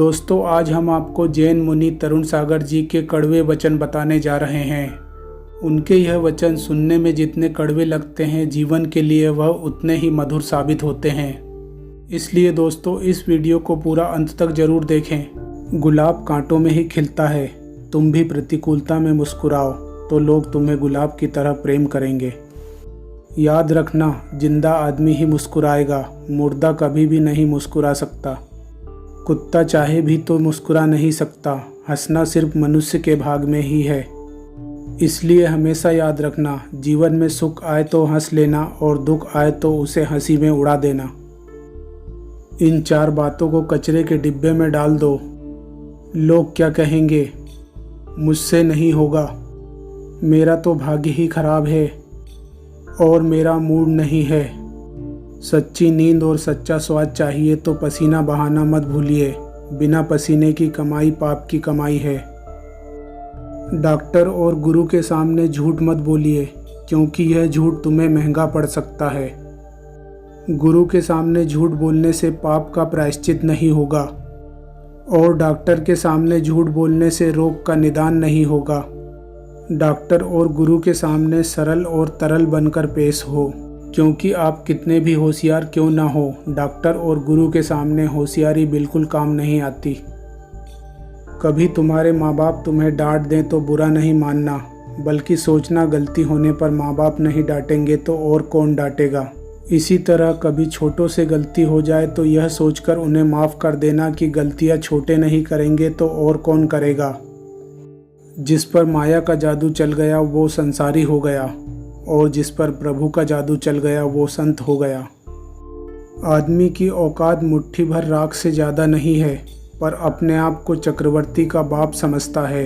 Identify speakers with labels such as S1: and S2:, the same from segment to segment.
S1: दोस्तों, आज हम आपको जैन मुनि तरुण सागर जी के कड़वे वचन बताने जा रहे हैं। उनके यह वचन सुनने में जितने कड़वे लगते हैं, जीवन के लिए वह उतने ही मधुर साबित होते हैं। इसलिए दोस्तों, इस वीडियो को पूरा अंत तक जरूर देखें। गुलाब कांटों में ही खिलता है, तुम भी प्रतिकूलता में मुस्कुराओ तो लोग तुम्हें गुलाब की तरह प्रेम करेंगे। याद रखना, जिंदा आदमी ही मुस्कुराएगा, मुर्दा कभी भी नहीं मुस्कुरा सकता। कुत्ता चाहे भी तो मुस्कुरा नहीं सकता, हंसना सिर्फ मनुष्य के भाग में ही है। इसलिए हमेशा याद रखना, जीवन में सुख आए तो हंस लेना और दुख आए तो उसे हंसी में उड़ा देना। इन 4 बातों को कचरे के डिब्बे में डाल दो। लोग क्या कहेंगे, मुझसे नहीं होगा, मेरा तो भाग्य ही खराब है और मेरा मूड नहीं है। सच्ची नींद और सच्चा स्वाद चाहिए तो पसीना बहाना मत भूलिए, बिना पसीने की कमाई पाप की कमाई है। डॉक्टर और गुरु के सामने झूठ मत बोलिए, क्योंकि यह झूठ तुम्हें महंगा पड़ सकता है। गुरु के सामने झूठ बोलने से पाप का प्रायश्चित नहीं होगा और डॉक्टर के सामने झूठ बोलने से रोग का निदान नहीं होगा। डॉक्टर और गुरु के सामने सरल और तरल बनकर पेश हो, क्योंकि आप कितने भी होशियार क्यों ना हो, डॉक्टर और गुरु के सामने होशियारी बिल्कुल काम नहीं आती। कभी तुम्हारे माँ बाप तुम्हें डांट दें तो बुरा नहीं मानना, बल्कि सोचना गलती होने पर माँ बाप नहीं डांटेंगे तो और कौन डांटेगा। इसी तरह कभी छोटों से गलती हो जाए तो यह सोचकर उन्हें माफ़ कर देना कि गलतियाँ छोटे नहीं करेंगे तो और कौन करेगा। जिस पर माया का जादू चल गया वो संसारी हो गया और जिस पर प्रभु का जादू चल गया वो संत हो गया। आदमी की औकात मुट्ठी भर राख से ज़्यादा नहीं है, पर अपने आप को चक्रवर्ती का बाप समझता है।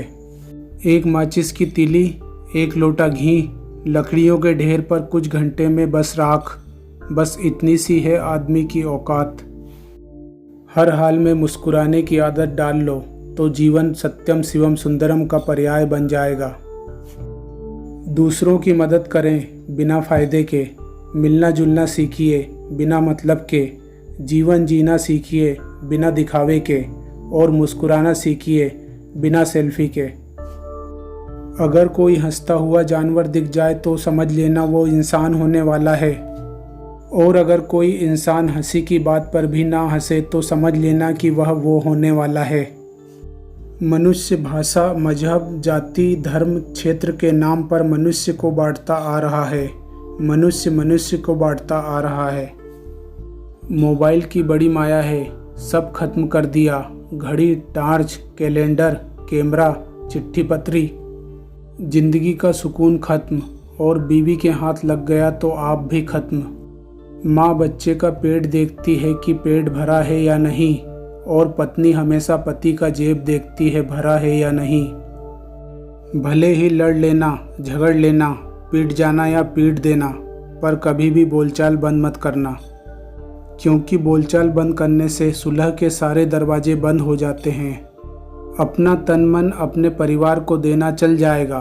S1: एक माचिस की तीली, एक लोटा घी, लकड़ियों के ढेर पर कुछ घंटे में बस राख, बस इतनी सी है आदमी की औकात। हर हाल में मुस्कुराने की आदत डाल लो तो जीवन सत्यम शिवम सुंदरम का पर्याय बन जाएगा। दूसरों की मदद करें बिना फ़ायदे के, मिलना जुलना सीखिए बिना मतलब के, जीवन जीना सीखिए बिना दिखावे के और मुस्कुराना सीखिए बिना सेल्फी के। अगर कोई हंसता हुआ जानवर दिख जाए तो समझ लेना वो इंसान होने वाला है, और अगर कोई इंसान हंसी की बात पर भी ना हंसे तो समझ लेना कि वह वो होने वाला है। मनुष्य भाषा, मजहब, जाति, धर्म, क्षेत्र के नाम पर मनुष्य को बांटता आ रहा है। मनुष्य को बांटता आ रहा है। मोबाइल की बड़ी माया है, सब खत्म कर दिया। घड़ी, टार्च, कैलेंडर, कैमरा, चिट्ठी पत्री। जिंदगी का सुकून खत्म और बीवी के हाथ लग गया तो आप भी खत्म। माँ बच्चे का पेट देखती है कि पेट भरा है या नहीं, और पत्नी हमेशा पति का जेब देखती है भरा है या नहीं। भले ही लड़ लेना, झगड़ लेना, पीट जाना या पीट देना, पर कभी भी बोलचाल बंद मत करना, क्योंकि बोलचाल बंद करने से सुलह के सारे दरवाजे बंद हो जाते हैं। अपना तन मन अपने परिवार को देना चल जाएगा,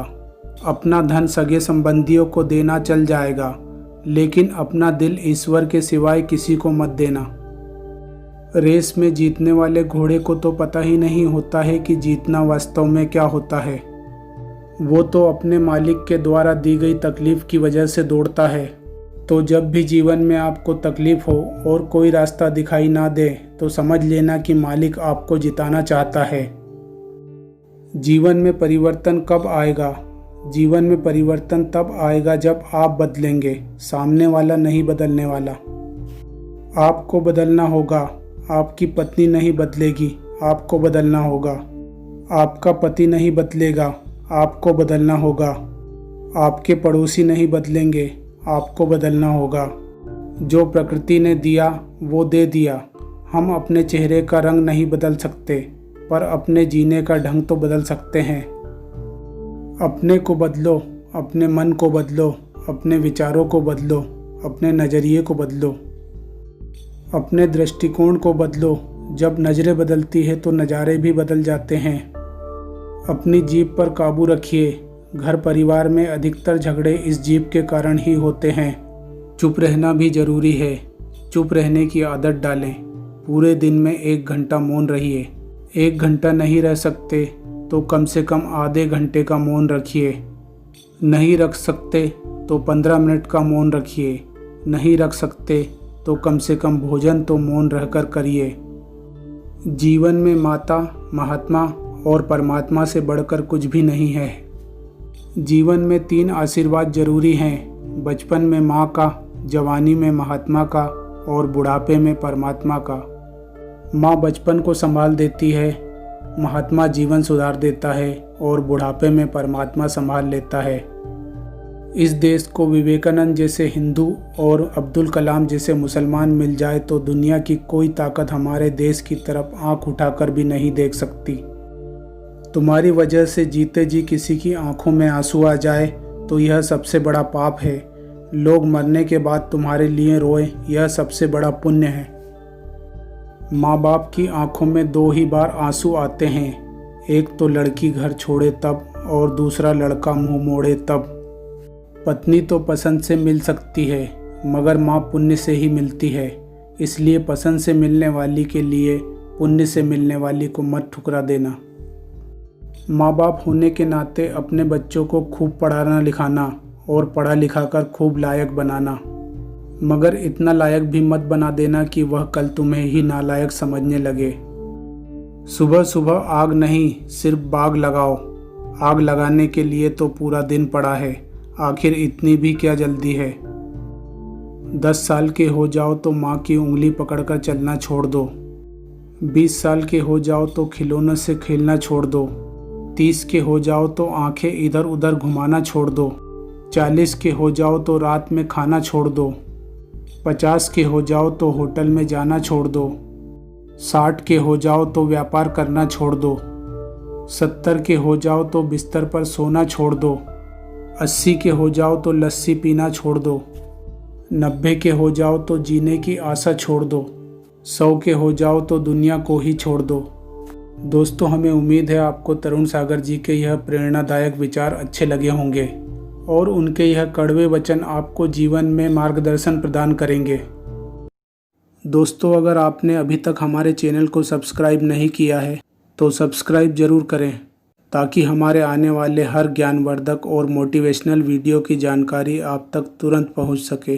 S1: अपना धन सगे संबंधियों को देना चल जाएगा, लेकिन अपना दिल ईश्वर के सिवाय किसी को मत देना। रेस में जीतने वाले घोड़े को तो पता ही नहीं होता है कि जीतना वास्तव में क्या होता है। वो तो अपने मालिक के द्वारा दी गई तकलीफ की वजह से दौड़ता है। तो जब भी जीवन में आपको तकलीफ हो और कोई रास्ता दिखाई ना दे तो समझ लेना कि मालिक आपको जिताना चाहता है। जीवन में परिवर्तन कब आएगा? जीवन में परिवर्तन तब आएगा जब आप बदलेंगे, सामने वाला नहीं बदलने वाला। आपको बदलना होगा, आपकी पत्नी नहीं बदलेगी, आपको बदलना होगा। आपका पति नहीं बदलेगा, आपको बदलना होगा। आपके पड़ोसी नहीं बदलेंगे, आपको बदलना होगा। जो प्रकृति ने दिया वो दे दिया। हम अपने चेहरे का रंग नहीं बदल सकते, पर अपने जीने का ढंग तो बदल सकते हैं। अपने को बदलो, अपने मन को बदलो, अपने विचारों को बदलो, अपने नज़रिए को बदलो, अपने दृष्टिकोण को बदलो। जब नज़रें बदलती है तो नज़ारे भी बदल जाते हैं। अपनी जीभ पर काबू रखिए। घर परिवार में अधिकतर झगड़े इस जीभ के कारण ही होते हैं। चुप रहना भी ज़रूरी है। चुप रहने की आदत डालें। पूरे दिन में 1 घंटा मौन रहिए। 1 घंटा नहीं रह सकते तो कम से कम आधे घंटे का मौन रखिए। नहीं रख सकते तो 15 मिनट का मौन रखिए। नहीं रख सकते तो कम से कम भोजन तो मौन रहकर करिए। जीवन में माता, महात्मा और परमात्मा से बढ़कर कुछ भी नहीं है। जीवन में 3 आशीर्वाद जरूरी हैं, बचपन में माँ का, जवानी में महात्मा का और बुढ़ापे में परमात्मा का। माँ बचपन को संभाल देती है, महात्मा जीवन सुधार देता है और बुढ़ापे में परमात्मा संभाल लेता है। इस देश को विवेकानंद जैसे हिंदू और अब्दुल कलाम जैसे मुसलमान मिल जाए तो दुनिया की कोई ताकत हमारे देश की तरफ आंख उठाकर भी नहीं देख सकती। तुम्हारी वजह से जीते जी किसी की आंखों में आंसू आ जाए तो यह सबसे बड़ा पाप है। लोग मरने के बाद तुम्हारे लिए रोए, यह सबसे बड़ा पुण्य है। माँ बाप की आंखों में 2 ही बार आंसू आते हैं, एक तो लड़की घर छोड़े तब और दूसरा लड़का मुंह मोड़े तब। पत्नी तो पसंद से मिल सकती है मगर माँ पुण्य से ही मिलती है, इसलिए पसंद से मिलने वाली के लिए पुण्य से मिलने वाली को मत ठुकरा देना। माँ बाप होने के नाते अपने बच्चों को खूब पढ़ाना लिखाना और पढ़ा लिखा कर खूब लायक बनाना, मगर इतना लायक भी मत बना देना कि वह कल तुम्हें ही नालायक समझने लगे। सुबह सुबह आग नहीं सिर्फ बाग लगाओ। आग लगाने के लिए तो पूरा दिन पड़ा है, आखिर इतनी भी क्या जल्दी है। 10 साल के हो जाओ तो माँ की उंगली पकड़कर चलना छोड़ दो। 20 साल के हो जाओ तो खिलौनों से खेलना छोड़ दो। 30 के हो जाओ तो आंखें इधर उधर घुमाना छोड़ दो। 40 के हो जाओ तो रात में खाना छोड़ दो। 50 के हो जाओ तो होटल में जाना छोड़ दो। 60 के हो जाओ तो व्यापार करना छोड़ दो। 70 के हो जाओ तो बिस्तर पर सोना छोड़ दो। 80 के हो जाओ तो लस्सी पीना छोड़ दो। 90 के हो जाओ तो जीने की आशा छोड़ दो। 100 के हो जाओ तो दुनिया को ही छोड़ दो। दोस्तों, हमें उम्मीद है आपको तरुण सागर जी के यह प्रेरणादायक विचार अच्छे लगे होंगे और उनके यह कड़वे वचन आपको जीवन में मार्गदर्शन प्रदान करेंगे। दोस्तों, अगर आपने अभी तक हमारे चैनल को सब्सक्राइब नहीं किया है तो सब्सक्राइब ज़रूर करें ताकि हमारे आने वाले हर ज्ञानवर्धक और मोटिवेशनल वीडियो की जानकारी आप तक तुरंत पहुंच सके।